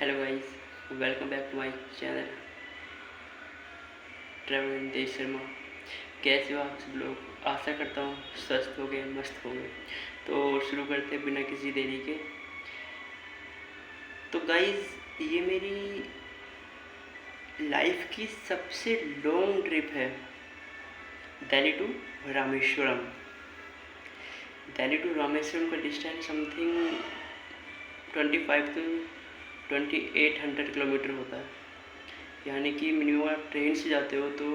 Hello guys, welcome back to my channel travel in Desh Sharma. कैसे हो आप सब लोग? आशा करता हूँ स्वस्थ हो गए, मस्त हो गए। तो शुरू करते हैं बिना किसी देरी के। तो गाइस, ये मेरी लाइफ की सबसे लॉन्ग ट्रिप है, दिल्ली टू रामेश्वरम। दिल्ली टू रामेश्वरम का डिस्टेंस समथिंग 25 to 2800 किलोमीटर होता है। यानी कि मिनिमम आप ट्रेन से जाते हो तो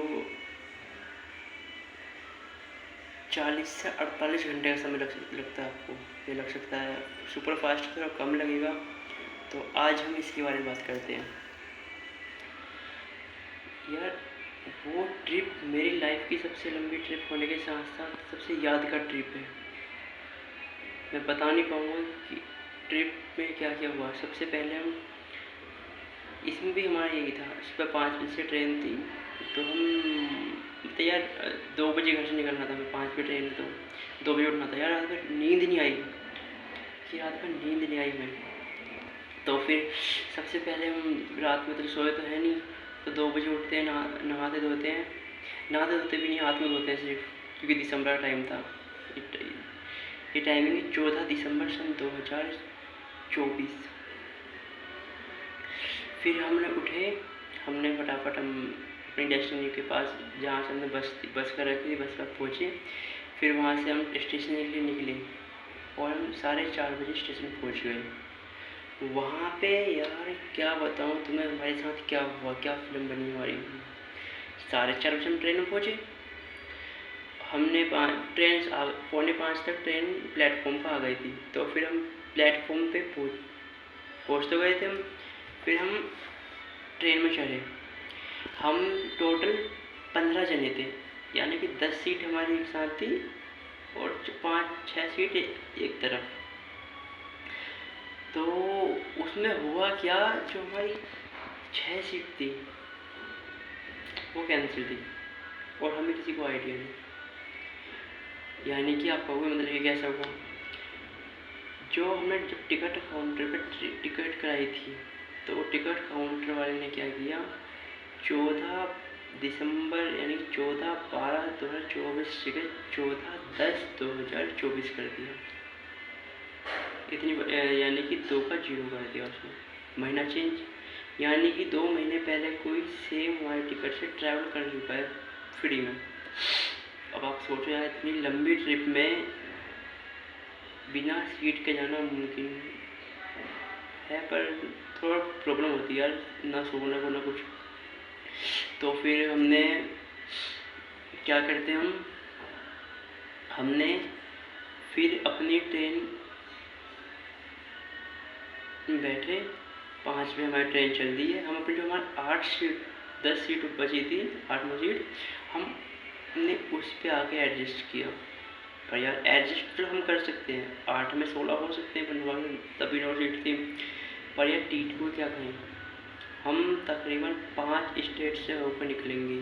40 से 48 घंटे का समय लगता है आपको। ये लग सकता है सुपर फास्ट थोड़ा कम लगेगा। तो आज हम इसके बारे में बात करते हैं। यार, वो ट्रिप मेरी लाइफ की सबसे लंबी ट्रिप होने के साथ साथ सबसे यादगार ट्रिप है। मैं बता नहीं पाऊँगा कि ट्रिप में क्या क्या हुआ। सबसे पहले हम इसमें भी हमारा यही था, सुबह 5 बजे से ट्रेन थी। तो हम तो यार 2 बजे घर से निकलना था। मैं 5 बजे ट्रेन, तो 2 बजे उठना था। यार रात भर नींद नहीं आई, कि रात भर नींद नहीं आई मैं। तो फिर सबसे पहले हम रात में तो सोए तो है नहीं, तो 2 बजे उठते हैं, नहाते धोते हैं। नहाते धोते भी नहीं, हाथ में धोते हैं सिर्फ, क्योंकि दिसंबर का टाइम था। ये टाइमिंग है 14 दिसंबर सन 2024। फिर हमने फटाफट हम अपनी डेस्टिनी के पास, जहाँ से हमने बस कर रखी थी, बस पर पहुँचे। फिर वहाँ से हम स्टेशन के लिए निकले और हम 4:30 बजे स्टेशन पहुँच गए। वहाँ पे यार क्या बताऊँ तुम्हें, हमारे साथ क्या हुआ, क्या फिल्म बनी हमारी। 4:30 बजे हम ट्रेन में पहुँचे। हमने 4:45 तक ट्रेन प्लेटफॉर्म पर आ गई थी। तो फिर हम प्लेटफॉर्म पे पहुँच तो गए थे हम। फिर हम ट्रेन में चढ़े। हम टोटल 15 जने थे, यानी कि 10 सीट हमारी एक साथ थी और 5-6 सीट एक तरफ। तो उसमें हुआ क्या, जो हमारी 6 सीट थी वो कैंसिल थी और हमें किसी को आइडिया नहीं। यानी कि आप कहोगे मतलब ये कैसा हुआ। जो हमने जब टिकट काउंटर पर टिकट कराई थी, तो टिकट काउंटर वाले ने क्या किया, 14 दिसंबर यानी 14/12/2024 से 14/10/2024 कर दिया। इतनी यानी कि 2 का 0 कर दिया उसने, महीना चेंज। यानी कि 2 महीने पहले कोई सेम हमारे टिकट से ट्रैवल कर चुका है फ्री में। अब आप सोचो यार, इतनी लंबी ट्रिप में बिना सीट के जाना मुमकिन है, पर थोड़ा प्रॉब्लम होती है यार, ना सोने को ना कुछ। तो फिर हमने क्या करते हमने फिर अपनी ट्रेन में बैठे। 5 बजे हमारी ट्रेन चल रही है। हम अपनी जो हमारी 10 सीट बची थी, 8-9 सीट, हमने उस पर आके एडजस्ट किया। पर यार एडजस्ट तो हम कर सकते हैं, 8 में 16 हो सकते हैं, पर तभी 9 सीट थी। पर यार टीटी को क्या कहें। हम तकरीबन 5 स्टेट से होकर निकलेंगे,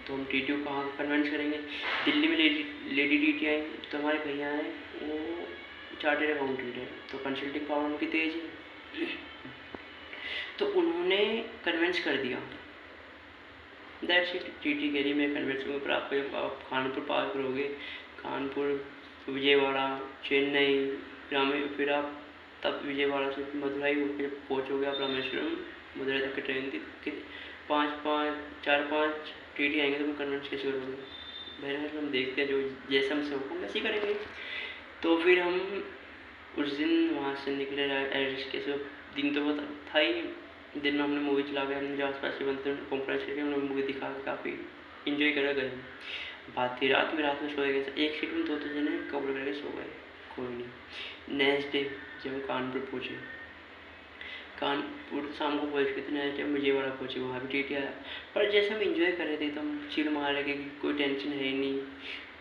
तो हम टीटी को कहाँ कन्वेंस करेंगे। दिल्ली में लेडी टीटी आई, तो हमारे भैया हैं वो चार्टेड अकाउंटेंट है, तो कंसल्टिंग पावर उनकी तेज है। तो उन्होंने कन्वेंस कर दिया। That's it. टीटी कह रही मैं कन्वेंस करूँगा, पर आप कानपुर पार करोगे, कानपुर, विजयवाड़ा, चेन्नई, फिर आप तब विजयवाड़ा से मदुरई होकर पहुँचोगे आप रामेश्वरम। मदुरई तक की ट्रेन थी कि 4-5 टीटी आएंगे, तो हम कन्वेंस कैसे करोगे। मैंने हम देखते हैं जो जैसा हमसे होगा वैसे ही करेंगे। तो फिर हम उस दिन वहाँ से निकले। एडजस्ट कैसे, दिन तो बहुत था ही। दिन में हमने मूवी चला गया, हमने जो आस पास के बनते हैं कॉन्फ्रेंस करके हमने मूवी दिखा के काफ़ी इन्जॉय कर गए। बात थी रात में सोए गए, एक सीट में 2 जने कवर करके सो गए, कोई नहीं। नेक्स्ट डे जब हम कानपुर पहुँचे, कानपुर शाम को पहुँच गए थे। नेक्स्ट डे विजयवाड़ा पहुँचे, वहाँ भी टीटी आया। पर जैसे हम इंजॉय कर रहे थे तो हम चिल मार रहे कि कोई टेंशन है ही नहीं।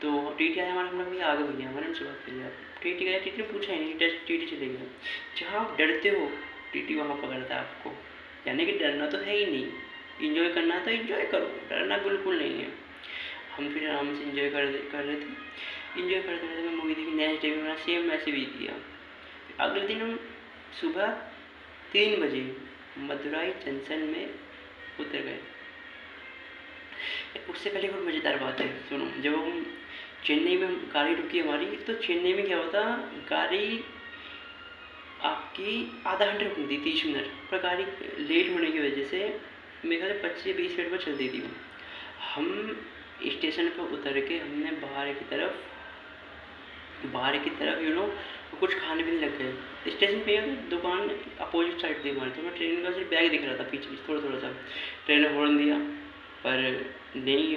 तो टीटी आया हमारा, हमने भैया आगे भैया हमारे हमसे बात करिए आप। टीटी गया, टीटी ने पूछा ही नहीं, टीटी चले गया। जहाँ आप डरते हो टीटी वहाँ पकड़ता है आपको। यानी कि डरना तो है ही नहीं, इंजॉय करना है तो इंजॉय करो, डरना बिल्कुल नहीं है। हम फिर आराम से इंजॉय कर रहे थे। इंजॉय करते करते मैं मूवी देखी। नेक्स्ट डे भी मेरा सेम मैसेज भी दिया। अगले दिन हम सुबह 3 बजे मदुराई जंक्शन में उतर गए। उससे पहले बहुत मज़ेदार बात है, सुनो। जब हम चेन्नई में गाड़ी रुकी हमारी, तो चेन्नई में क्या होता, गाड़ी आपकी आधा घंटे रुकनी थी, 30 मिनट, पर गाड़ी लेट होने की वजह से मेरे ख्याल से 25 या 20 मिनट पर चलती थी वो। हम स्टेशन पर उतर के हमने बाहर की तरफ कुछ खाने पीने लग गए। स्टेशन पे दुकान अपोजिट साइड थी हमारी, तो मैं ट्रेन का सिर्फ बैग दिख रहा था पीछे थोड़ा थोड़ा सा। ट्रेन ने हॉर्न दिया पर नहीं,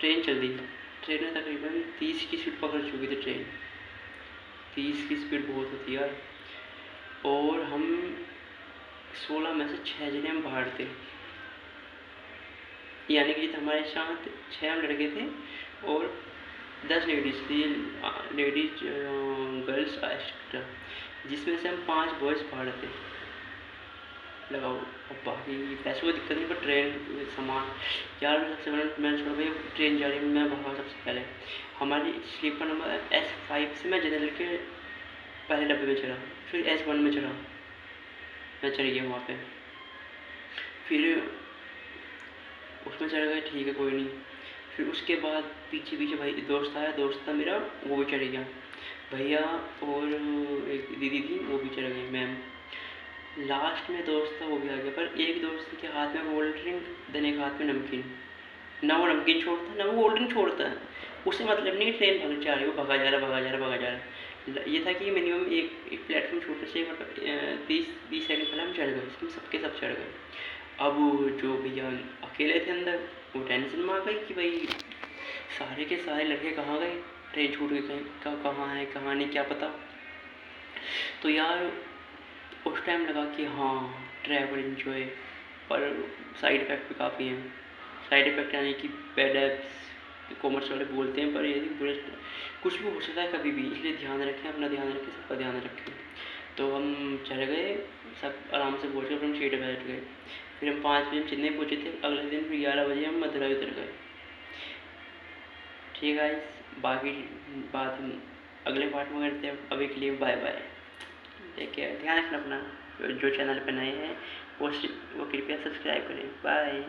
ट्रेन चल दी। ट्रेन में तकरीबन 30 की स्पीड पकड़ चुकी थी ट्रेन। 30 की स्पीड बहुत होती है यार। और हम 16 में से 6 जने हम बाहर थे, यानी कि हमारे साथ 6 हम लड़के थे और 10 लेडीज़ थी, लेडीज गर्ल्स एक्स्ट्रा, जिसमें से हम 5 बॉयज़ बाहर थे। लगाओ। अब बाकी पैसों की दिक्कत नहीं, पर ट्रेन सामान यार, मैं सबसे पहले मैं छोड़ भाई, ट्रेन जा रही है, मैं भागा सबसे पहले। हमारी स्लीपर नंबर S5 से मैं जनरल के पहले डब्बे में चढ़ा, फिर S1 में चढ़ा, मैं चढ़ गया वहाँ पे, फिर उसमें चढ़ गए, ठीक है कोई नहीं। फिर उसके बाद पीछे पीछे भाई दोस्त आया, दोस्त था मेरा, वो भी चढ़ गया, भैया और एक दीदी थी वो भी चढ़ गई, मैम। लास्ट में दोस्त था वो भी आ गया, पर एक दोस्त के हाथ में कोल्ड ड्रिंक, देन एक हाथ में नमकीन। ना वो नमकीन छोड़ता ना वो कोल्ड ड्रिंक छोड़ता है, उससे मतलब नहीं ट्रेन भाग जा रही, वो भगा जा रहा भगा जा रहा भगा जा रहा। ये था कि मिनिमम एक प्लेटफॉर्म छोड़ने से मतलब 20 सेकंड पहले हम चढ़ गए, इसमें सबके सब चढ़ गए। अब जो भैया अकेले थे अंदर, वो टेंशन में आ गई कि भाई सारे के सारे लड़के कहाँ गए, ट्रेन छूट गई, कहीं कहाँ है कहाँ नहीं क्या पता। तो यार उस टाइम लगा कि हाँ ट्रैवल इन्जॉय, पर साइड इफ़ेक्ट भी काफ़ी हैं। साइड इफ़ेक्ट यानी कि बैड एप्स कॉमर्स वाले बोलते हैं, पर यदि बुरे कुछ भी हो सकता है कभी भी, इसलिए ध्यान रखें, अपना ध्यान रखें, सबका ध्यान रखें। तो हम चढ़ गए, सब आराम से पहुँच गए, फिर हम सीट पर बैठ गए। फिर हम 5 बजे चेन्नई पहुँचे थे, अगले दिन फिर 11 बजे हम मदुराई उतर गए। ठीक है, बाकी बात हम अगले पार्ट में करते हैं। अभी के लिए बाय बाय, टेक केयर, ध्यान रखना अपना। जो चैनल पर नए हैं वो कृपया सब्सक्राइब करें। बाय।